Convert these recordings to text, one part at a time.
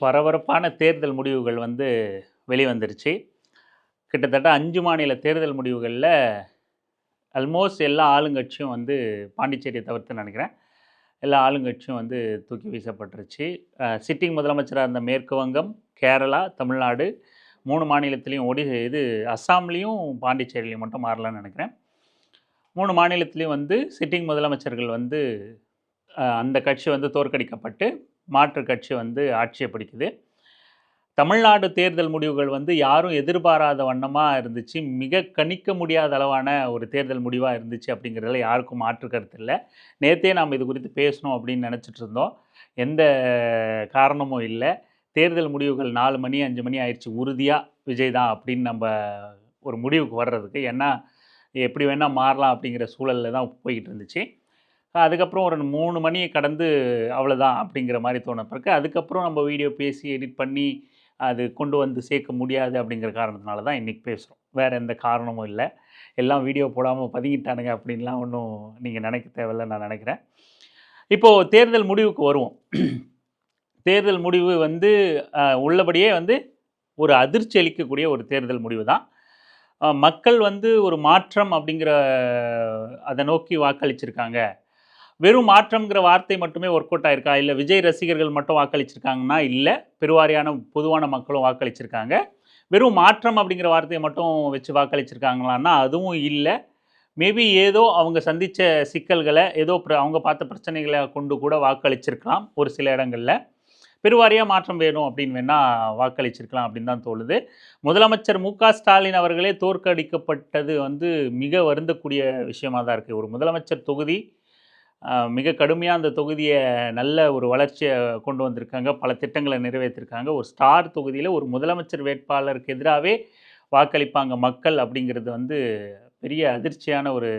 பரபரப்பான தேர்தல் முடிவுகள் வெளிவந்துருச்சு. கிட்டத்தட்ட 5 மாநில தேர்தல் முடிவுகள்ல ஆல்மோஸ்ட் எல்லா ஆளுங்கட்சியும் பாண்டிச்சேரியை தவிர்த்து நினைக்கிறேன். எல்லா ஆளுங்கட்சியும் தூக்கி வீசப்பட்டுருச்சு. சிட்டிங் முதலமைச்சரா இருந்த மேற்கு வங்கம், கேரளா, தமிழ்நாடு 3 மாநிலத்திலயும் அஸ்ஸாம்லயும், பாண்டிச்சேரியிலயும் மட்டும் மாறலன்னு நினைக்கிறேன். 3 மாநிலத்திலயும் சிட்டிங் முதலமைச்சர்கள் அந்த கட்சி தோற்கடிக்கப்பட்டு மாற்று கட்சி ஆட்சியை பிடிக்குது. தமிழ்நாடு தேர்தல் முடிவுகள் யாரும் எதிர்பாராத வண்ணமாக இருந்துச்சு. மிக கணிக்க முடியாத அளவான ஒரு தேர்தல் முடிவாக இருந்துச்சு அப்படிங்கிறதுல யாருக்கும் மாற்று கருத்து இல்லை. நேற்றே நாம் இது குறித்து பேசணும் அப்படின்னு நினச்சிட்டு இருந்தோம். எந்த காரணமும் இல்லை. தேர்தல் முடிவுகள் 4 மணி 5 மணி ஆயிடுச்சு. உறுதியாக விஜய் தான் அப்படின்னு நம்ம ஒரு முடிவுக்கு வர்றதுக்கு. ஏன்னா எப்படி வேணால் மாறலாம் அப்படிங்கிற சூழலில் தான் போய்கிட்டு இருந்துச்சு. அதுக்கப்புறம் ஒரு 3 மணியை கடந்து அவ்வளோதான் அப்படிங்கிற மாதிரி தோண பிறகு அதுக்கப்புறம் நம்ம வீடியோ பேசி எடிட் பண்ணி அது கொண்டு சேர்க்க முடியாது அப்படிங்கிற காரணத்தினால தான் இன்றைக்கி பேசுகிறோம். வேறு எந்த காரணமும் இல்லை. எல்லாம் வீடியோ போடாமல் பதுங்கிட்டானுங்க அப்படின்லாம் ஒன்றும் நீங்கள் நினைக்க தேவையில்லை நான் நினைக்கிறேன். இப்போது தேர்தல் முடிவுக்கு வருவோம். தேர்தல் முடிவு உள்ளபடியே ஒரு அதிர்ச்சி அளிக்கக்கூடிய ஒரு தேர்தல் முடிவு தான். மக்கள் ஒரு மாற்றம் அப்படிங்கிற அதை நோக்கி வாக்களிச்சிருக்காங்க. வெறும் மாற்றம்ங்கிற வார்த்தை மட்டுமே ஒர்க் அவுட் ஆயிருக்கா? இல்லை விஜய் ரசிகர்கள் மட்டும் வாக்களிச்சிருக்காங்கன்னா இல்லை, பெருவாரியான பொதுவான மக்களும் வாக்களிச்சிருக்காங்க. வெறும் மாற்றம் அப்படிங்கிற வார்த்தையை மட்டும் வச்சு வாக்களிச்சிருக்காங்களான்னா அதுவும் இல்லை. மேபி ஏதோ அவங்க சந்தித்த சிக்கல்களை, ஏதோ அவங்க பார்த்த பிரச்சனைகளை கொண்டு கூட வாக்களிச்சிருக்கலாம். ஒரு சில இடங்களில் பெருவாரியாக மாற்றம் வேணும் அப்படின்னு வேணால் வாக்களிச்சிருக்கலாம் அப்படின்னு தான் தோணுது. முதலமைச்சர் மு.க. ஸ்டாலின் அவர்களே தோற்கடிக்கப்பட்டது மிக வருந்தக்கூடிய விஷயமாக தான் இருக்குது. ஒரு முதலமைச்சர் தொகுதி மிக கடுமையாக அந்த தொகுதியை நல்ல ஒரு வளர்ச்சியை கொண்டு வந்திருக்காங்க. பல திட்டங்களை நிறைவேற்றிருக்காங்க. ஒரு ஸ்டார் தொகுதியில் ஒரு முதலமைச்சர் வேட்பாளருக்கு எதிராகவே வாக்களிப்பாங்க மக்கள் அப்படிங்கிறது பெரிய அதிர்ச்சியான ஒரு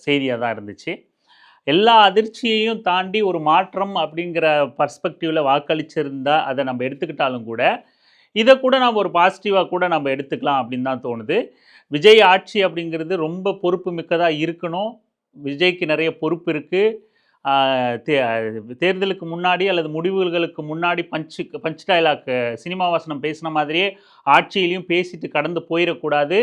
செய்தியாக தான் இருந்துச்சு. எல்லா அதிர்ச்சியையும் தாண்டி ஒரு மாற்றம் அப்படிங்கிற பர்ஸ்பெக்டிவில் வாக்களிச்சிருந்தா அதை நம்ம எடுத்துக்கிட்டாலும் கூட இதை கூட நம்ம ஒரு பாசிட்டிவாக கூட நம்ம எடுத்துக்கலாம் அப்படின்னு தான் தோணுது. விஜய் ஆட்சி அப்படிங்கிறது ரொம்ப பொறுப்பு மிக்கதாக இருக்கணும். விஜய்க்கு நிறைய பொறுப்பு இருக்குது. தேர்தலுக்கு முன்னாடி அல்லது முடிவுகளுக்கு முன்னாடி பஞ்ச் டைலாக் சினிமா வாசனம் பேசின மாதிரியே ஆட்சியிலையும் பேசிட்டு கடந்து போயிடக்கூடாது.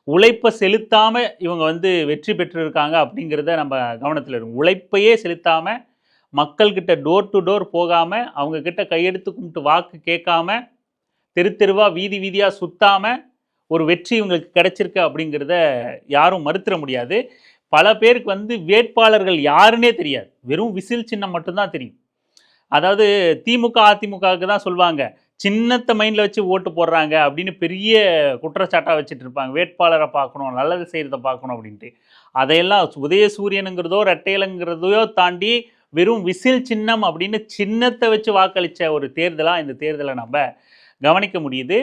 உழைப்பை செலுத்தாமல் இவங்க வெற்றி பெற்றிருக்காங்க அப்படிங்கிறத நம்ம கவனத்தில் இருக்கும். உழைப்பையே செலுத்தாமல், மக்கள்கிட்ட டோர் டு டோர் போகாமல், அவங்கக்கிட்ட கையெடுத்து கும்பிட்டு வாக்கு கேட்காம, தெரு தெருவாக வீதி வீதியாக சுத்தாமல் ஒரு வெற்றி இவங்களுக்கு கிடைச்சிருக்கு அப்படிங்கிறத யாரும் மறுத்துட முடியாது. பல பேருக்கு வேட்பாளர்கள் யாருன்னே தெரியாது. வெறும் விசில் சின்னம் மட்டும்தான் தெரியும். அதாவது திமுக அதிமுகவுக்கு தான் சொல்லுவாங்க சின்னத்தை மைண்டில் வச்சு ஓட்டு போடுறாங்க அப்படின்னு பெரிய குற்றச்சாட்டாக வச்சுட்டு இருப்பாங்க. வேட்பாளரை பார்க்கணும், நல்லது செய்கிறத பார்க்கணும் அப்படின்ட்டு. அதையெல்லாம் உதயசூரியனுங்கிறதோ ரெட்டையலுங்கிறதையோ தாண்டி வெறும் விசில் சின்னம் அப்படின்னு சின்னத்தை வச்சு வாக்களித்த ஒரு தேர்தலாக இந்த தேர்தலை நம்ம கவனிக்க முடியுது.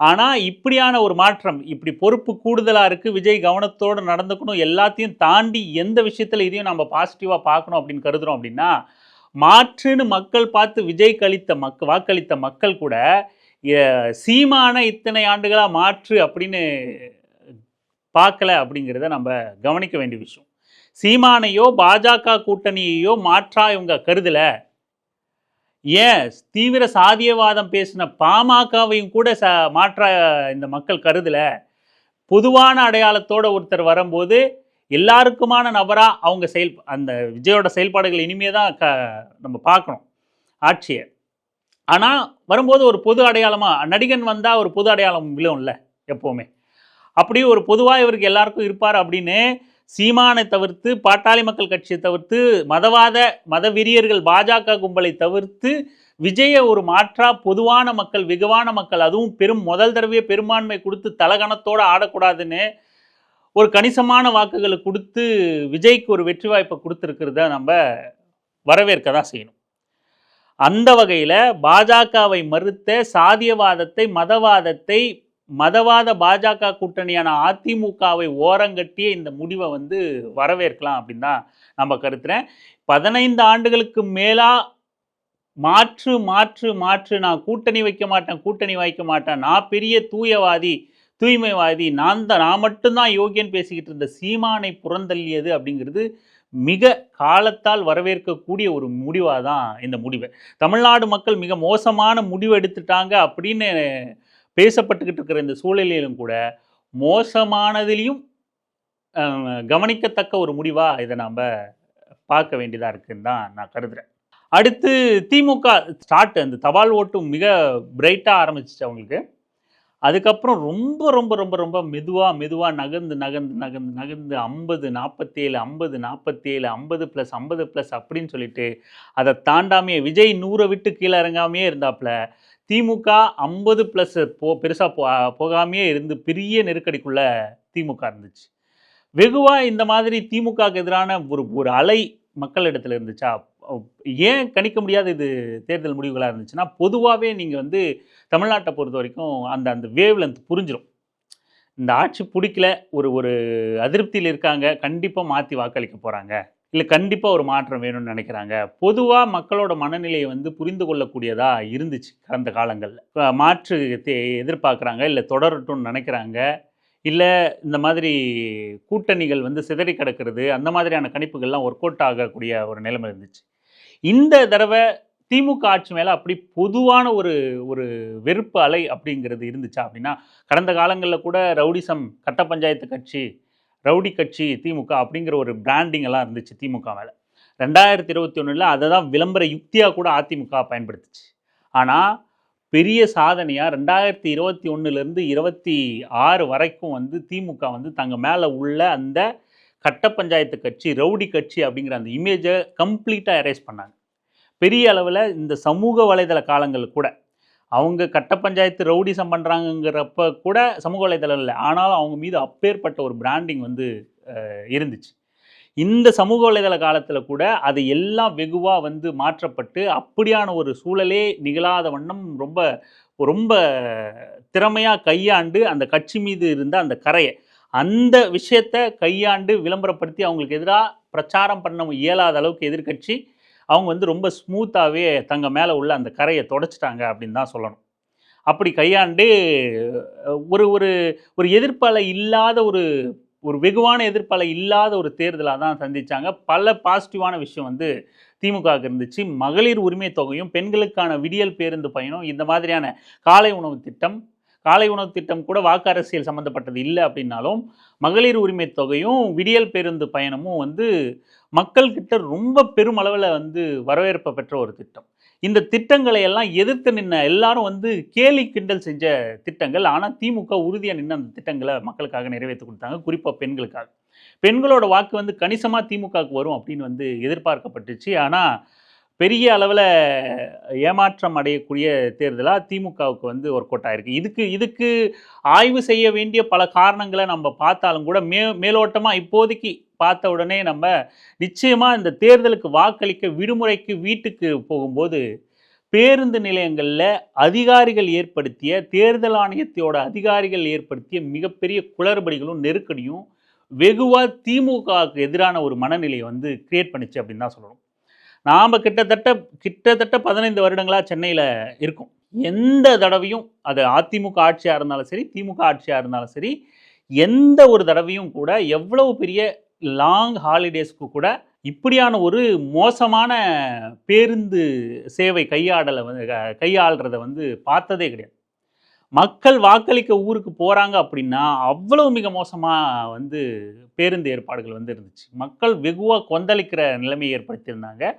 ஆனால் இப்படியான ஒரு மாற்றம், இப்படி பொறுப்பு கூடுதலாக இருக்குது, விஜய் கவனத்தோடு நடந்துக்கணும், எல்லாத்தையும் தாண்டி எந்த விஷயத்தில் இதையும் நம்ம பாசிட்டிவாக பார்க்கணும் அப்படின்னு கருதுகிறோம் அப்படின்னா, மாற்றுன்னு மக்கள் பார்த்து விஜய் வாக்களித்த மக்கள் கூட சீமான இத்தனை ஆண்டுகளாக மாற்று அப்படின்னு பார்க்கல அப்படிங்கிறத நம்ம கவனிக்க வேண்டிய விஷயம். சீமானையோ பாஜக கூட்டணியையோ மாற்றா இவங்க கருதலை. ஏன் தீவிர சாதியவாதம் பேசின பாமகவையும் கூட மாற்ற இந்த மக்கள் கருதலை. பொதுவான அடையாளத்தோட ஒருத்தர் வரும்போது எல்லாருக்குமான நபராக அவங்க அந்த விஜயோட செயல்பாடுகள் இனிமே தான் நம்ம பார்க்கணும் ஆட்சியை. ஆனால் வரும்போது ஒரு பொது அடையாளமாக நடிகன் வந்தால் ஒரு பொது அடையாளம் விழும்ல எப்போவுமே. அப்படி ஒரு பொதுவாக இவருக்கு எல்லாருக்கும் இருப்பார் அப்படின்னு சீமானை தவிர்த்து, பாட்டாளி மக்கள் கட்சியை தவிர்த்து, மத வெறியர்கள் பாஜக கும்பலை தவிர்த்து விஜயை ஒரு மாற்றா பொதுவான மக்கள், வெகுவான மக்கள், அதுவும் முதல் தடவையே பெரும்பான்மை கொடுத்து தலகணத்தோடு ஆடக்கூடாதுன்னு ஒரு கணிசமான வாக்குகளை கொடுத்து விஜய்க்கு ஒரு வெற்றி வாய்ப்பை கொடுத்துருக்கிறத நம்ம வரவேற்க தான் செய்யணும். அந்த வகையில் பாஜகவை மறுத்த சாதியவாதத்தை, மதவாத பாஜக கூட்டணியான அதிமுகவை ஓரங்கட்டிய இந்த முடிவை வரவேற்கலாம் அப்படின்னு தான் நம்ம கருத்துறேன். 15 ஆண்டுகளுக்கு மேலாக மாற்று மாற்று மாற்று நான் கூட்டணி வைக்க மாட்டேன், நான் பெரிய தூய்மைவாதி, நான் மட்டும்தான் யோகியன் பேசிக்கிட்டு இருந்த சீமானை புறந்தள்ளியது அப்படிங்கிறது மிக காலத்தால் வரவேற்கக்கூடிய ஒரு முடிவாக தான் இந்த முடிவு. தமிழ்நாடு மக்கள் மிக மோசமான முடிவு எடுத்துட்டாங்க அப்படின்னு பேசப்பட்டுக்கிட்டு இருக்கிற இந்த சூழலிலும் கூட மோசமானதிலையும் கவனிக்கத்தக்க ஒரு முடிவாக இதை நாம் பார்க்க வேண்டியதாக இருக்குன்னு தான் நான் கருதுகிறேன். அடுத்து திமுக அந்த தபால் ஓட்டும் மிக பிரைட்டாக ஆரம்பிச்சிச்சு அவங்களுக்கு. அதுக்கப்புறம் ரொம்ப ரொம்ப ரொம்ப ரொம்ப மெதுவாக நகர்ந்து 50 47 50 47 50+50+ அப்படின்னு சொல்லிட்டு அதை தாண்டாமே விஜய் 100 விட்டு கீழே இறங்காமையே இருந்தாப்புல திமுக 50+ பெருசாக போகாமையே இருந்து பெரிய நெருக்கடிக்குள்ள திமுக இருந்துச்சு. வெகுவாக இந்த மாதிரி திமுகவுக்கு எதிரான ஒரு அலை மக்களிடத்தில் இருந்துச்சா? ஏன் கணிக்க முடியாத இது தேர்தல் முடிவுகளாக இருந்துச்சுன்னா, பொதுவாகவே நீங்கள் வந்து தமிழ்நாட்டை பொறுத்த வரைக்கும் அந்த வேவ் லென்த் புரிஞ்சிடும். இந்த ஆட்சி பிடிக்கல, ஒரு அதிருப்தியில் இருக்காங்க, கண்டிப்பாக மாற்றி வாக்களிக்க போகிறாங்க, இல்லை கண்டிப்பாக ஒரு மாற்றம் வேணும்னு நினைக்கிறாங்க. பொதுவாக மக்களோட மனநிலையை வந்து புரிந்து கொள்ளக்கூடியதாக இருந்துச்சு கடந்த காலங்களில். மாற்று எதிர்பார்க்குறாங்க, இல்லை தொடரட்டும்னு நினைக்கிறாங்க, இல்லை இந்த மாதிரி கூட்டணிகள் வந்து சிதறி கிடக்கிறது, அந்த மாதிரியான கணிப்புகள்லாம் ஒர்க் அவுட் ஆகக்கூடிய ஒரு நிலைமை இருந்துச்சு. இந்த தடவை திமுக ஆட்சி மேலே அப்படி பொதுவான ஒரு வெறுப்பு அலை அப்படிங்கிறது இருந்துச்சா அப்படின்னா, கடந்த காலங்களில் கூட ரவுடிசம், கட்ட பஞ்சாயத்து கட்சி, ரவுடி கட்சி திமுக அப்படிங்கிற ஒரு பிராண்டிங் எல்லாம் இருந்துச்சு திமுக மேலே. 2021 அதை தான் விளம்பர யுக்தியாக கூட அதிமுக பயன்படுத்துச்சு. ஆனால் பெரிய சாதனையாக 2021 26 வரைக்கும் வந்து திமுக வந்து தங்க மேலே உள்ள அந்த கட்ட பஞ்சாயத்து கட்சி, ரவுடி கட்சி அப்படிங்கிற அந்த இமேஜை கம்ப்ளீட்டாக எரேஸ் பண்ணாங்க. பெரிய அளவில் இந்த சமூக வலைதள காலங்கள் கூட அவங்க கட்ட பஞ்சாயத்து ரவுடிசம் பண்ணுறாங்கிறப்ப கூட சமூக வலைதளம் இல்லை, ஆனாலும் அவங்க மீது அப்பேற்பட்ட ஒரு பிராண்டிங் வந்து இருந்துச்சு. இந்த சமூக வலைதள காலத்தில் கூட அது எல்லாம் வெகுவாக வந்து மாற்றப்பட்டு அப்படியான ஒரு சூழலே நிகழாத வண்ணம் ரொம்ப ரொம்ப திறமையாக கையாண்டு அந்த கட்சி மீது இருந்த அந்த கரையை, அந்த விஷயத்தை கையாண்டு விளம்பரப்படுத்தி அவங்களுக்கு எதிராக பிரச்சாரம் பண்ண இயலாத அளவுக்கு எதிர்கட்சி அவங்க வந்து ரொம்ப ஸ்மூத்தாகவே தங்க மேலே உள்ள அந்த கரையை தொடச்சிட்டாங்க அப்படின்னு தான் சொல்லணும். அப்படி கையாண்டு ஒரு ஒரு ஒரு எதிர்ப்பாலை இல்லாத ஒரு வெகுவான எதிர்ப்பாலை இல்லாத ஒரு தேர்தலாக தான் சந்தித்தாங்க. பல பாசிட்டிவான விஷயம் வந்து திமுகவுக்கு இருந்துச்சு. மகளிர் உரிமை தொகையும், பெண்களுக்கான விடியல் பேருந்து பயணம், இந்த மாதிரியான காலை உணவு திட்டம் கூட வாக்கு அரசியல் சம்மந்தப்பட்டது இல்லை அப்படின்னாலும், மகளிர் உரிமை தொகையும் விடியல் பேருந்து பயணமும் வந்து மக்கள்கிட்ட ரொம்ப பெருமளவில் வந்து வரவேற்பை பெற்ற ஒரு திட்டம். இந்த திட்டங்களை எல்லாம் எதிர்த்து நின்ன எல்லாரும் வந்து கேலி கிண்டல் செஞ்ச திட்டங்கள். ஆனால் திமுக உறுதியாக நின்று அந்த திட்டங்களை மக்களுக்காக நிறைவேற்றி கொடுத்தாங்க, குறிப்பாக பெண்களுக்காக. பெண்களோட வாக்கு வந்து கணிசமாக திமுகவுக்கு வரும் அப்படின்னு வந்து எதிர்பார்க்கப்பட்டுச்சு. ஆனால் பெரிய அளவில் ஏமாற்றம் அடையக்கூடிய தேர்தலாக திமுகவுக்கு வந்து ஒர்க் அவுட் ஆகிருக்கு. இதுக்கு ஆய்வு செய்ய வேண்டிய பல காரணங்களை நம்ம பார்த்தாலும் கூட மேலோட்டமாக இப்போதைக்கு பார்த்த உடனே நம்ம நிச்சயமாக இந்த தேர்தலுக்கு வாக்களிக்க விடுமுறைக்கு வீட்டுக்கு போகும்போது பேருந்து நிலையங்களில் தேர்தல் ஆணையத்தோட அதிகாரிகள் ஏற்படுத்திய மிகப்பெரிய குளறுபடிகளும் நெருக்கடியும் வெகுவாக திமுகவுக்கு எதிரான ஒரு மனநிலையை வந்து கிரியேட் பண்ணிச்சு அப்படின்னு தான் சொல்லணும். நாம் கிட்டத்தட்ட 15 வருடங்களாக சென்னையில் இருக்கும். எந்த தடவையும் அது அதிமுக ஆட்சியாக இருந்தாலும் சரி, திமுக ஆட்சியாக இருந்தாலும் சரி, எந்த ஒரு தடவையும் கூட எவ்வளவு பெரிய லாங் ஹாலிடேஸ்க்கு கூட இப்படியான ஒரு மோசமான பேருந்து சேவை கையாளுறதை வந்து பார்த்ததே கிடையாது. மக்கள் வாக்களிக்க ஊருக்கு போகிறாங்க அப்படின்னா அவ்வளவு மிக மோசமாக வந்து பேருந்து ஏற்பாடுகள் வந்து இருந்துச்சு. மக்கள் வெகுவாக கொந்தளிக்கிற நிலைமையை ஏற்படுத்தியிருந்தாங்க.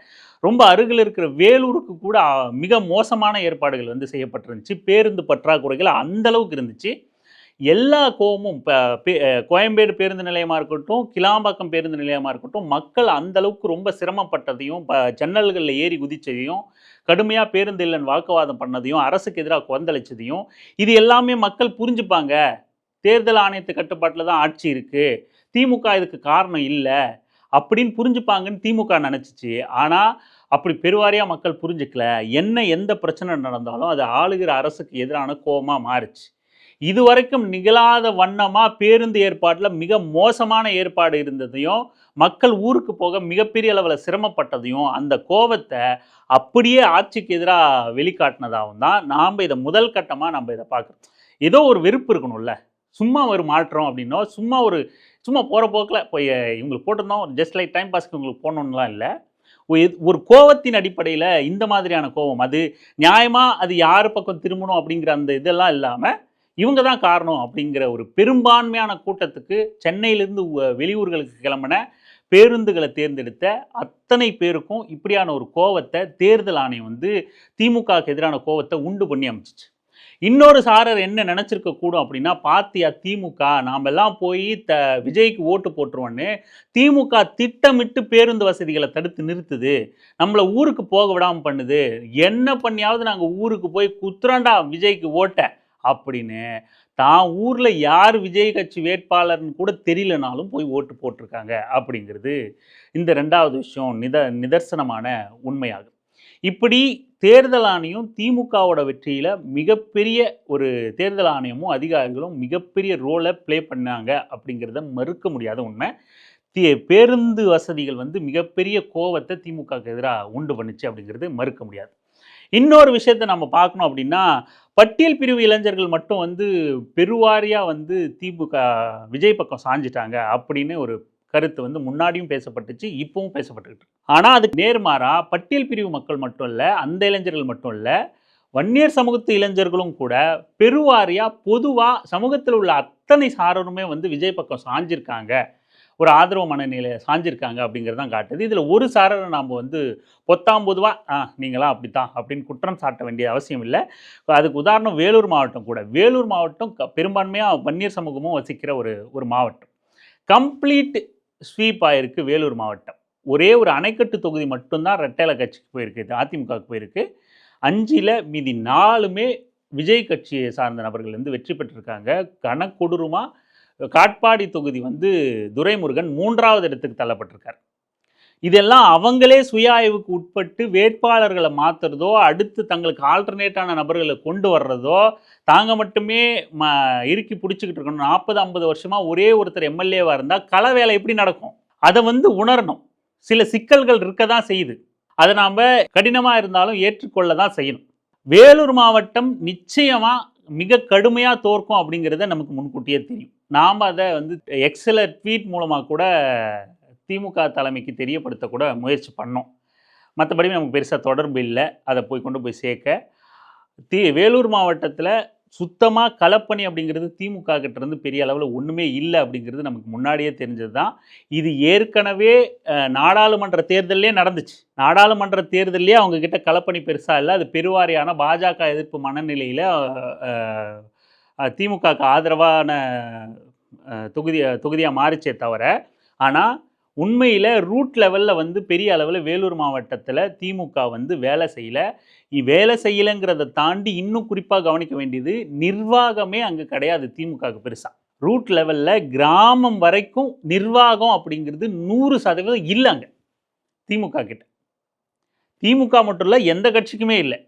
ரொம்ப அருகில் இருக்கிற வேலூருக்கு கூட மிக மோசமான ஏற்பாடுகள் வந்து செய்யப்பட்டிருந்துச்சு. பேருந்து பற்றாக்குறைகள் அந்தளவுக்கு இருந்துச்சு. எல்லா கோவமும் கோயம்பேடு பேருந்து நிலையமாக இருக்கட்டும், கிளாம்பாக்கம் பேருந்து நிலையமாக இருக்கட்டும், மக்கள் அந்தளவுக்கு ரொம்ப சிரமப்பட்டதையும், ஜன்னல்களில் ஏறி குதித்ததையும், கடுமையாக பேருந்து இல்லைன்னு வாக்குவாதம் பண்ணதையும், அரசுக்கு எதிராக கொந்தளிச்சதையும், இது எல்லாமே மக்கள் புரிஞ்சுப்பாங்க. தேர்தல் ஆணையத்து கட்டுப்பாட்டில் தான் ஆட்சி இருக்குது, திமுக இதுக்கு காரணம் இல்லை அப்படின்னு புரிஞ்சுப்பாங்கன்னு திமுக நினச்சிச்சு. ஆனால் அப்படி பெருவாரியாக மக்கள் புரிஞ்சுக்கல. எந்த பிரச்சனை நடந்தாலும் அது ஆளுகிற அரசுக்கு எதிரான கோபமாக மாறுச்சு. இதுவரைக்கும் நிகழாத வண்ணமாக பேருந்து ஏற்பாட்டில் மிக மோசமான ஏற்பாடு இருந்ததையும், மக்கள் ஊருக்கு போக மிகப்பெரிய அளவில் சிரமப்பட்டதையும், அந்த கோபத்தை அப்படியே ஆட்சிக்கு எதிராக வெளிக்காட்டினதாகவும் தான் நாம் இதை முதல் கட்டமாக நம்ம இதை பார்க்குறோம். ஏதோ ஒரு வெறுப்பு இருக்கணும்ல, சும்மா ஒரு மாற்றம் அப்படின்னோ, சும்மா ஒரு சும்மா போகிற போக்கில் போய் இவங்களுக்கு போட்டிருந்தோம் ஜஸ்ட் லைக் டைம் பாஸ்க்கு இவங்களுக்கு போடணுன்னுலாம் இல்லை. ஒரு கோவத்தின் அடிப்படையில் இந்த மாதிரியான கோவம், அது நியாயமாக அது யார் பக்கம் திரும்பணும் அப்படிங்கிற அந்த இதெல்லாம் இல்லாமல் இவங்க தான் காரணம் அப்படிங்கிற ஒரு பெரும்பான்மையான கூட்டத்துக்கு சென்னையிலேருந்து வெளியூர்களுக்கு கிளம்பின பேருந்துகளை தேர்ந்தெடுத்த அத்தனை பேருக்கும் இப்படியான ஒரு கோவத்தை தேர்தல் ஆணையம் வந்து திமுகவுக்கு எதிரான கோவத்தை உண்டு பண்ணி அமைச்சிச்சு. இன்னொரு சாரர் என்ன நினச்சிருக்க கூடும் அப்படின்னா, பாத்தியா திமுக நாமெல்லாம் போய் விஜய்க்கு ஓட்டு போட்டுருவோன்னு திமுக திட்டமிட்டு பேருந்து வசதிகளை தடுத்து நிறுத்துது, நம்மளை ஊருக்கு போக விடாமல் பண்ணுது, என்ன பண்ணியாவது நாங்கள் ஊருக்கு போய் குத்துறாண்டா விஜய்க்கு ஓட்ட அப்படின்னு தான் ஊரில் யார் விஜய் கட்சி வேட்பாளர்னு கூட தெரியலனாலும் போய் ஓட்டு போட்டிருக்காங்க அப்படிங்கிறது இந்த ரெண்டாவது விஷயம் நிதர்சனமான உண்மையாகும். இப்படி தேர்தல் ஆணையம் திமுகவோட வெற்றியில் மிகப்பெரிய ஒரு தேர்தல் ஆணையமும் அதிகாரிகளும் மிகப்பெரிய ரோலை ப்ளே பண்ணாங்க அப்படிங்கிறத மறுக்க முடியாத உண்மை. பேருந்து வசதிகள் வந்து மிகப்பெரிய கோவத்தை திமுகவுக்கு எதிராக உண்டு பண்ணுச்சு அப்படிங்கிறது மறுக்க முடியாது. இன்னொரு விஷயத்தை நம்ம பார்க்கணும் அப்படின்னா, பட்டியல் பிரிவு இளைஞர்கள் மட்டும் வந்து பெருவாரியாக வந்து திமுக விஜய் பக்கம் சாஞ்சிட்டாங்க அப்படின்னு ஒரு கருத்து வந்து முன்னாடியும் பேசப்பட்டுச்சு, இப்பவும் பேசப்பட்டுக்கிட்டு. ஆனால் அதுக்கு நேர்மாறா பட்டியல் பிரிவு மக்கள் மட்டும் இல்லை, அந்த இளைஞர்கள் மட்டும் இல்லை, வன்னியர் சமூகத்து இளைஞர்களும் கூட பெருவாரியாக பொதுவாக சமூகத்தில் உள்ள அத்தனை சாரருமே வந்து விஜய் பக்கம் சாஞ்சிருக்காங்க, ஒரு ஆதரவு மனநிலை சாஞ்சிருக்காங்க அப்படிங்கிறது தான் காட்டுது. இதில் ஒரு சாரரை நாம் வந்து பொத்தாம் பொதுவாக நீங்களாம் அப்படித்தான் அப்படின்னு குற்றம் சாட்ட வேண்டிய அவசியம் இல்லை. அதுக்கு உதாரணம் வேலூர் மாவட்டம் கூட. வேலூர் மாவட்டம் பெரும்பான்மையாக வன்னியர் சமூகமும் வசிக்கிற ஒரு மாவட்டம். கம்ப்ளீட் ஸ்வீப் ஆயிருக்கு வேலூர் மாவட்டம். ஒரே ஒரு அணைக்கட்டு தொகுதி மட்டும்தான் ரெட்டேல கட்சிக்கு போயிருக்கு, அதிமுகவுக்கு போயிருக்கு. 5ல் மீதி 4மே விஜய் கட்சியை சார்ந்த நபர்கள் வந்து வெற்றி பெற்றிருக்காங்க. கனக்கொடூரமாக காட்பாடி தொகுதி வந்து துரைமுருகன் 3வது இடத்துக்கு தள்ளப்பட்டிருக்கார். இதெல்லாம் அவங்களே சுய ஆய்வுக்கு உட்பட்டு வேட்பாளர்களை மாற்றுறதோ, அடுத்து தங்களுக்கு ஆல்டர்னேட்டான நபர்களை கொண்டு வர்றதோ, தாங்க மட்டுமே இறுக்கி பிடிச்சிக்கிட்டு இருக்கணும். 40-50 வருஷமாக ஒரே ஒருத்தர் எம்எல்ஏவாக இருந்தால் கள வேலை எப்படி நடக்கும்? அதை வந்து உணரணும். சில சிக்கல்கள் இருக்க தான் செய்யுது. அதை நாம் கடினமாக இருந்தாலும் ஏற்றுக்கொள்ள தான் செய்யணும். வேலூர் மாவட்டம் நிச்சயமாக மிக கடுமையாக தோற்கும் அப்படிங்கிறத நமக்கு முன்கூட்டியே தெரியும். நாம் அதை வந்து எக்ஸில் ட்வீட் மூலமாக கூட திமுக தலைமைக்கு தெரியப்படுத்த கூட முயற்சி பண்ணோம். மற்றபடி நமக்கு பெருசாக தொடர்பு இல்லை அதை கொண்டு போய் சேர்க்க. வேலூர் மாவட்டத்தில் சுத்தமாக களப்பணி அப்படிங்கிறது திமுக கிட்டேருந்து பெரிய அளவில் ஒன்றுமே இல்லை அப்படிங்கிறது நமக்கு முன்னாடியே தெரிஞ்சது தான். இது ஏற்கனவே நாடாளுமன்ற தேர்தலே நடந்துச்சு. நாடாளுமன்ற தேர்தலே அவங்கக்கிட்ட களப்பணி பெருசாக இல்லை. அது பெருவாரியான பாஜக எதிர்ப்பு மனநிலையில் திமுகவுக்கு ஆதரவான தொகுதியாக மாறிச்சே தவிர, ஆனால் உண்மையில் ரூட் லெவலில் வந்து பெரிய அளவில் வேலூர் மாவட்டத்தில் திமுக வந்து வேலை செய்யலைங்கிறத தாண்டி இன்னும் குறிப்பாக கவனிக்க வேண்டியது நிர்வாகமே அங்கே கிடையாது திமுகவுக்கு பெருசாக. ரூட் லெவலில் கிராமம் வரைக்கும் நிர்வாகம் அப்படிங்கிறது 100% இல்லைங்க திமுக கிட்ட. திமுக மட்டும் இல்லை, எந்த கட்சிக்குமே இல்லை.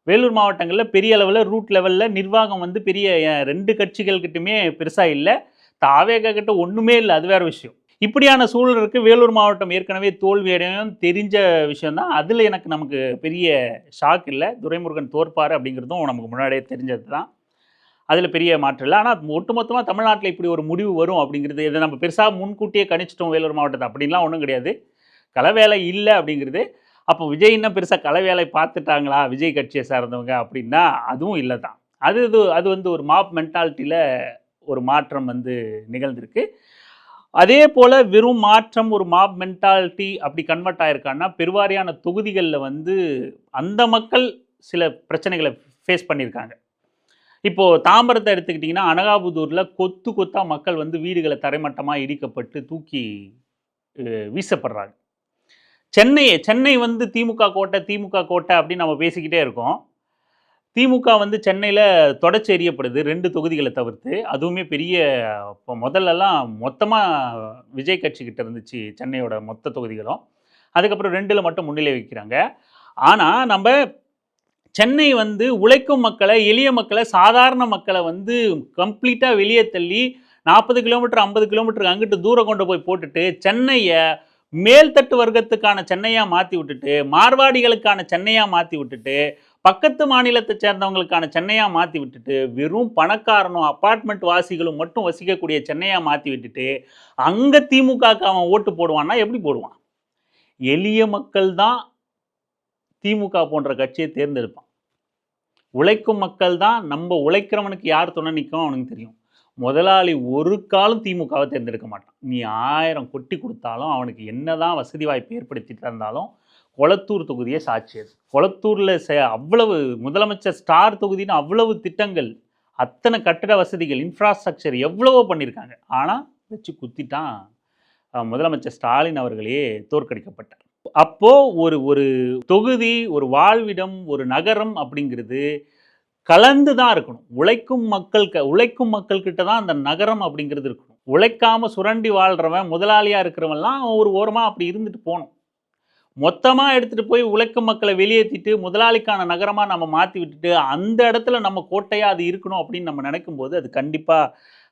வேலூர் மாவட்டங்களில் பெரிய அளவில் ரூட் லெவலில் நிர்வாகம் வந்து பெரிய 2 கட்சிகள்கிட்டுமே பெருசாக இல்லை. தாவேகா கிட்ட ஒன்றுமே இல்லை, அது வேறு விஷயம். இப்படியான சூழலுக்கு வேலூர் மாவட்டம் ஏற்கனவே தோல்வியடையும் தெரிஞ்ச விஷயந்தான். அதில் நமக்கு பெரிய ஷாக் இல்லை. துரைமுருகன் தோற்பார் அப்படிங்கிறதும் நமக்கு முன்னாடியே தெரிஞ்சது தான். அதில் பெரிய மாற்றம் இல்லை. ஆனால் ஒட்டுமொத்தமாக தமிழ்நாட்டில் இப்படி ஒரு முடிவு வரும் அப்படிங்கிறது இதை நம்ம பெருசாக முன்கூட்டியே கணிச்சிட்டோம் வேலூர் மாவட்டத்தை அப்படின்லாம் ஒன்றும் கிடையாது. களவேலை இல்லை அப்படிங்கிறது. அப்போ விஜய் இன்னும் பெருசாக களவேலை பார்த்துட்டாங்களா விஜய் கட்சியை சார்ந்தவங்க அப்படின்னா அதுவும் இல்லை தான். அது வந்து ஒரு மாப் மென்டாலிட்டியில் ஒரு மாற்றம் வந்து நிகழ்ந்திருக்கு. அதே போல் வெறும் மாற்றம் ஒரு மாப் மென்டாலிட்டி அப்படி கன்வெர்ட் ஆகிருக்கான்னா பெருவாரியான தொகுதிகளில் வந்து அந்த மக்கள் சில பிரச்சனைகளை ஃபேஸ் பண்ணியிருக்காங்க. இப்போது தாம்பரத்தை எடுத்துக்கிட்டிங்கன்னா அனகாபுதூரில் கொத்தாக மக்கள் வந்து வீடுகளை தரைமட்டமாக இடிக்கப்பட்டு தூக்கி வீசப்படுறாங்க. சென்னை வந்து திமுக கோட்டை அப்படின்னு நம்ம பேசிக்கிட்டே இருக்கோம். திமுக வந்து சென்னையில் தொடச்சி எறியப்படுது 2 தொகுதிகளை தவிர்த்து. அதுவுமே பெரிய இப்போ முதல்லலாம் மொத்தமாக விஜய் கட்சிக்கிட்ட இருந்துச்சு சென்னையோட மொத்த தொகுதிகளும். அதுக்கப்புறம் 2ல் மட்டும் முன்னிலை வைக்கிறாங்க. ஆனால் நம்ம சென்னை வந்து உழைக்கும் மக்களை, எளிய மக்களை, சாதாரண மக்களை வந்து கம்ப்ளீட்டாக வெளியே தள்ளி 40 கிலோமீட்டர் 50 கிலோமீட்டருக்கு அங்கிட்டு தூரம் கொண்டு போய் போட்டுட்டு சென்னையை மேல்தட்டு வர்க்கத்துக்கான சென்னையாக மாற்றி விட்டுட்டு, மார்வாடிகளுக்கான சென்னையாக மாற்றி விட்டுட்டு, பக்கத்து மாநிலத்தை சேர்ந்தவங்களுக்கான சென்னையா மாற்றி விட்டுட்டு வெறும் பணக்காரனும் அப்பார்ட்மெண்ட் வாசிகளும் மட்டும் வசிக்கக்கூடிய சென்னையா மாற்றி விட்டுட்டு அங்கே திமுகவுக்கு அவன் ஓட்டு போடுவான்னா எப்படி போடுவான்? எளிய மக்கள் தான் திமுக போன்ற கட்சியை தேர்ந்தெடுப்பான். உழைக்கும் மக்கள் தான், நம்ம உழைக்கிறவனுக்கு யார் துணை நிற்கும் அவனுக்கு தெரியும். முதலாளி ஒரு காலம் திமுகவை தேர்ந்தெடுக்க மாட்டான். நீ 1000 கொட்டி கொடுத்தாலும் அவனுக்கு என்னதான் வசதி வாய்ப்பு ஏற்படுத்தி தந்தாலும் கொளத்தூர் தொகுதியே சாட்சி. அது கொளத்தூரில் அவ்வளவு முதலமைச்சர் ஸ்டார் தொகுதின்னு அவ்வளவு திட்டங்கள், அத்தனை கட்டட வசதிகள், இன்ஃப்ராஸ்ட்ரக்சர் எவ்வளவோ பண்ணியிருக்காங்க. ஆனால் வச்சு குத்திட்டான் முதலமைச்சர் ஸ்டாலின் அவர்களே தோற்கடிக்கப்பட்டார். அப்போ ஒரு ஒரு தொகுதி, ஒரு வாழ்விடம், ஒரு நகரம் அப்படிங்கிறது கலந்து தான் இருக்கணும். உழைக்கும் மக்கள் கிட்ட தான் அந்த நகரம் அப்படிங்கிறது இருக்கணும். உழைக்காம சுரண்டி வாழ்றவன், முதலாளியா இருக்கிறவன்லாம் ஒரு ஓரமா அப்படி இருந்துட்டு போகணும். மொத்தமா எடுத்துட்டு போய் உழைக்கும் மக்களை வெளியேற்றிட்டு முதலாளிக்கான நகரமா நம்ம மாற்றி விட்டுட்டு அந்த இடத்துல நம்ம கோட்டையா அது இருக்கணும் அப்படின்னு நம்ம நினைக்கும் போது அது கண்டிப்பா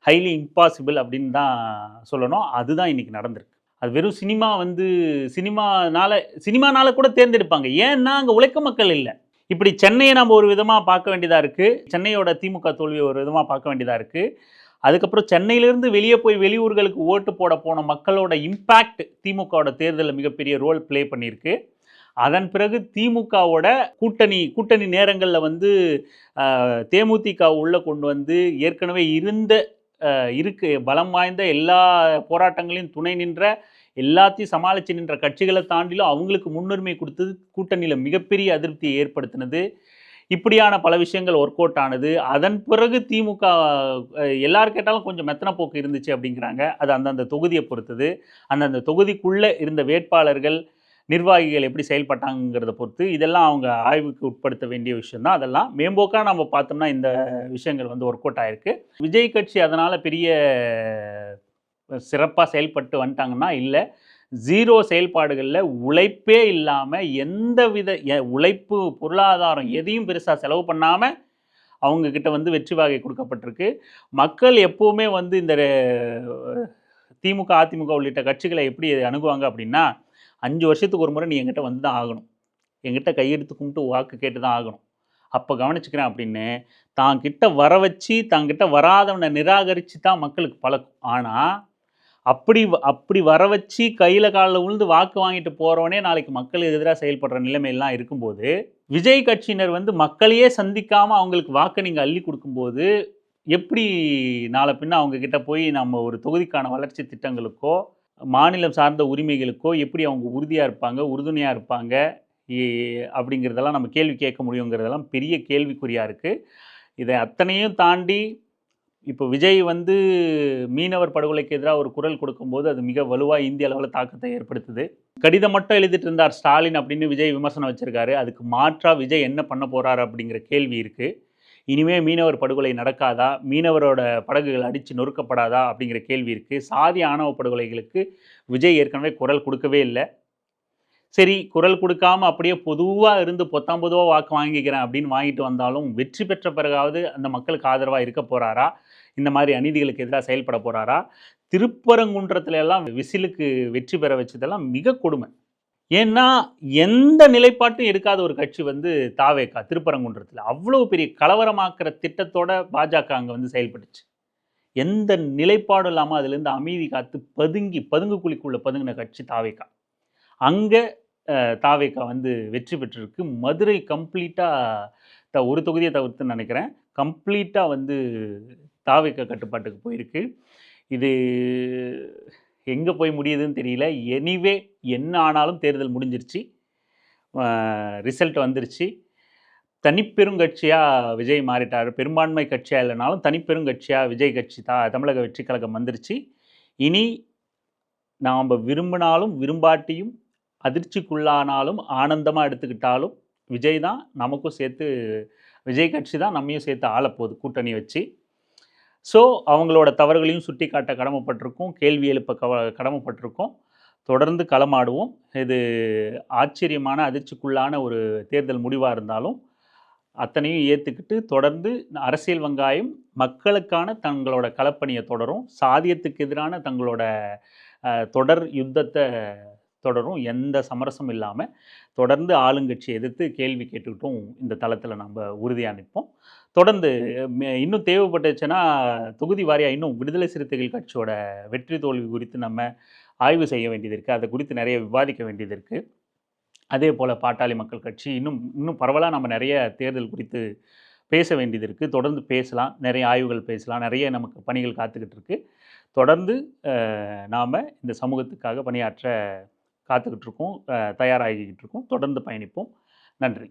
ஹைலி இம்பாசிபிள் அப்படின்னு தான் சொல்லணும். அதுதான் இன்னைக்கு நடந்திருக்கு. அது வெறும் சினிமானால கூட தேர்ந்தெடுப்பாங்க. ஏன்னா அங்கே உழைக்கும் மக்கள் இல்லை. இப்படி சென்னையை நம்ம ஒரு விதமாக பார்க்க வேண்டியதாக இருக்குது. சென்னையோட திமுக தோல்வியை ஒரு விதமாக பார்க்க வேண்டியதாக இருக்குது. அதுக்கப்புறம் சென்னையிலேருந்து வெளியே போய் வெளியூர்களுக்கு ஓட்டு போட போன மக்களோட இம்பேக்ட் திமுகவோட தேர்தலில் மிகப்பெரிய ரோல் ப்ளே பண்ணியிருக்கு. அதன் பிறகு திமுகவோட கூட்டணி நேரங்களில் வந்து தேமுதிக உள்ளே கொண்டு வந்து ஏற்கனவே பலம் வாய்ந்த எல்லா போராட்டங்களையும் துணை நின்ற, எல்லாத்தையும் சமாளித்து நின்ற கட்சிகளை தாண்டிலும் அவங்களுக்கு முன்னுரிமை கொடுத்தது, கூட்டணியில் மிகப்பெரிய அதிருப்தியை ஏற்படுத்தினது. இப்படியான பல விஷயங்கள் ஒர்க் அவுட் ஆனது. அதன் பிறகு திமுக எல்லாரும் கேட்டாலும் கொஞ்சம் மெத்தன போக்கு இருந்துச்சு அப்படிங்கிறாங்க. அது அந்தந்த தொகுதியை பொறுத்தது. அந்தந்த தொகுதிக்குள்ளே இருந்த வேட்பாளர்கள், நிர்வாகிகள் எப்படி செயல்பட்டாங்கிறத பொறுத்து இதெல்லாம் அவங்க ஆய்வுக்கு உட்படுத்த வேண்டிய விஷயம் தான். அதெல்லாம் மேம்போக்காக நம்ம பார்த்தோம்னா இந்த விஷயங்கள் வந்து ஒர்க் அவுட் ஆகிருக்கு. விஜய் கட்சி அதனால் பெரிய சிறப்பாக செயல்பட்டு வந்துட்டாங்கன்னா இல்லை. ஜீரோ செயல்பாடுகளில் உழைப்பே இல்லாமல் எந்தவித உழைப்பு, பொருளாதாரம் எதையும் பெருசாக செலவு பண்ணாமல் அவங்கக்கிட்ட வந்து வெற்றி வாகை கொடுக்கப்பட்டிருக்கு. மக்கள் எப்போவுமே வந்து இந்த திமுக, அதிமுக உள்ளிட்ட கட்சிகளை எப்படி அணுகுவாங்க அப்படின்னா, 5 வருஷத்துக்கு ஒரு முறை நீ என்கிட்ட வந்து தான் ஆகணும், என்கிட்ட கையெடுத்து கும்பிட்டு வாக்கு கேட்டு தான் ஆகணும், அப்போ கவனிச்சுக்கிறேன் அப்படின்னு தான் கிட்ட வர வச்சு தங்கிட்ட வராதவனை நிராகரித்து தான் மக்களுக்கு பழக்கம். ஆனால் அப்படி வர வச்சு கையில் காலில் விழுந்து வாக்கு வாங்கிட்டு போகிறவனே நாளைக்கு மக்களுக்கு எதிராக செயல்படுற நிலைமையெல்லாம் இருக்கும்போது, விஜய் கட்சியினர் வந்து மக்களையே சந்திக்காமல் அவங்களுக்கு வாக்கை நீங்கள் அள்ளி கொடுக்கும்போது எப்படி நாளை பின்ன அவங்கக்கிட்ட போய் நம்ம ஒரு தொகுதிக்கான வளர்ச்சி திட்டங்களுக்கோ மாநிலம் சார்ந்த உரிமைகளுக்கோ எப்படி அவங்க உறுதியாக இருப்பாங்க, உறுதுணையாக இருப்பாங்க அப்படிங்கிறதெல்லாம் நம்ம கேள்வி கேட்க முடியுங்கிறதெல்லாம் பெரிய கேள்விக்குறியாக இருக்குது. இதை அத்தனையும் தாண்டி இப்போ விஜய் வந்து மீனவர் படுகொலைக்கு எதிராக ஒரு குரல் கொடுக்கும்போது அது மிக வலுவாக இந்திய அளவில் தாக்கத்தை ஏற்படுத்துது. கடிதம் மட்டும் எழுதிட்டு இருந்தார் ஸ்டாலின் அப்படின்னு விஜய் விமர்சனம் வச்சுருக்காரு. அதுக்கு மாற்றாக விஜய் என்ன பண்ண போகிறார் அப்படிங்கிற கேள்வி இருக்குது. இனிமேல் மீனவர் படுகொலை நடக்காதா, மீனவரோட படகுகள் அடித்து நொறுக்கப்படாதா அப்படிங்கிற கேள்வி இருக்குது. சாதி ஆணவ படுகொலைகளுக்கு விஜய் ஏற்கனவே குரல் கொடுக்கவே இல்லை. சரி, குரல் கொடுக்காமல் அப்படியே பொதுவாக இருந்து பொத்தாம்பொதுவாக வாக்கு வாங்கிக்கிறேன் அப்படின்னு வாங்கிட்டு வந்தாலும் வெற்றி பெற்ற பிறகாவது அந்த மக்களுக்கு ஆதரவாக இருக்க போகிறாரா, இந்த மாதிரி அநீதிகளுக்கு எதிராக செயல்பட போகிறாரா? திருப்பரங்குன்றத்துல எல்லாம் விசிலுக்கு வெற்றி பெற வச்சதெல்லாம் மிக கொடுமை. ஏன்னா எந்த நிலைப்பாட்டும் எடுக்காத ஒரு கட்சி வந்து தாவேகா. திருப்பரங்குன்றத்தில் அவ்வளோ பெரிய கலவரமாக்குற திட்டத்தோட பாஜக அங்கே வந்து செயல்பட்டுச்சு. எந்த நிலைப்பாடும் இல்லாமல் அதுலேருந்து அமைதி காத்து பதுங்கு குழிக்குள்ளே பதுங்கின கட்சி தாவேகா. அங்கே தாவேகா வந்து வெற்றி பெற்றிருக்கு. மதுரை கம்ப்ளீட்டாக ஒரு தொகுதியை தவிர்த்துன்னு நினைக்கிறேன், கம்ப்ளீட்டாக வந்து தாவேகா கட்டுப்பாட்டுக்கு போயிருக்கு. இது எங்கே போய் முடியுதுன்னு தெரியல. எனிவே என்ன ஆனாலும் தேர்தல் முடிஞ்சிருச்சு, ரிசல்ட் வந்துருச்சு. தனிப்பெருங்கட்சியாக விஜய் மாறிட்டார். பெரும்பான்மை கட்சியாக இல்லைனாலும் தனிப்பெருங்கட்சியாக விஜய் கட்சி தமிழக வெற்றி கழகம் வந்துருச்சு. இனி நாம் விரும்பினாலும் விரும்பாட்டியும் அதிர்ச்சிக்குள்ளானாலும் ஆனந்தமாக எடுத்துக்கிட்டாலும் விஜய் தான் நமக்கும் சேர்த்து, விஜய் கட்சி தான் நம்மையும் சேர்த்து ஆளப்போகுது கூட்டணி வச்சு. ஸோ அவங்களோட தவறுகளையும் சுட்டி காட்ட கடமைப்பட்டிருக்கோம், கேள்வி எழுப்ப கடமைப்பட்டிருக்கோம். தொடர்ந்து களமாடுவோம். இது ஆச்சரியமான அதிர்ச்சிக்குள்ளான ஒரு தேர்தல் முடிவாக இருந்தாலும் அத்தனையும் ஏற்றுக்கிட்டு தொடர்ந்து அரசியல் வெங்காயம் மக்களுக்கான தங்களோட களப்பணியை தொடரும். சாதியத்துக்கு எதிரான தங்களோட தொடர் யுத்தத்தை தொடரும். எந்த சமரசமும் இல்லாம தொடர்ந்து ஆளுங்கட்சியை எதிர்த்து கேள்வி கேட்டுக்கிட்டும் இந்த தளத்தில நம்ம உறுதியா நிப்போம். தொடர்ந்து இன்னும் தேவைப்பட்டுச்சுன்னா, தொகுதி வாரியா இன்னும் விடுதலை சிறுத்தைகள் கட்சியோட வெற்றி தோல்வி குறித்து நம்ம ஆய்வு செய்ய வேண்டியது இருக்கு. அது குறித்து நிறைய விவாதிக்க வேண்டியது இருக்கு. அதேபோல பாட்டாளி மக்கள் கட்சி இன்னும் இன்னும் பரவலா நம்ம நிறைய தேர்தல் குறித்து பேச வேண்டியது இருக்கு. தொடர்ந்து பேசலாம். நிறைய ஆய்வுகள் பேசலாம். நிறைய நமக்கு பணிகள் காத்துக்கிட்டு இருக்கு. தொடர்ந்து நாம இந்த சமூகத்துக்காக பணியாற்ற காத்துக்கிட்டு இருக்கோம். தயாராகிக்கிட்டு இருக்கோம். தொடர்ந்து பயணிப்போம். நன்றி.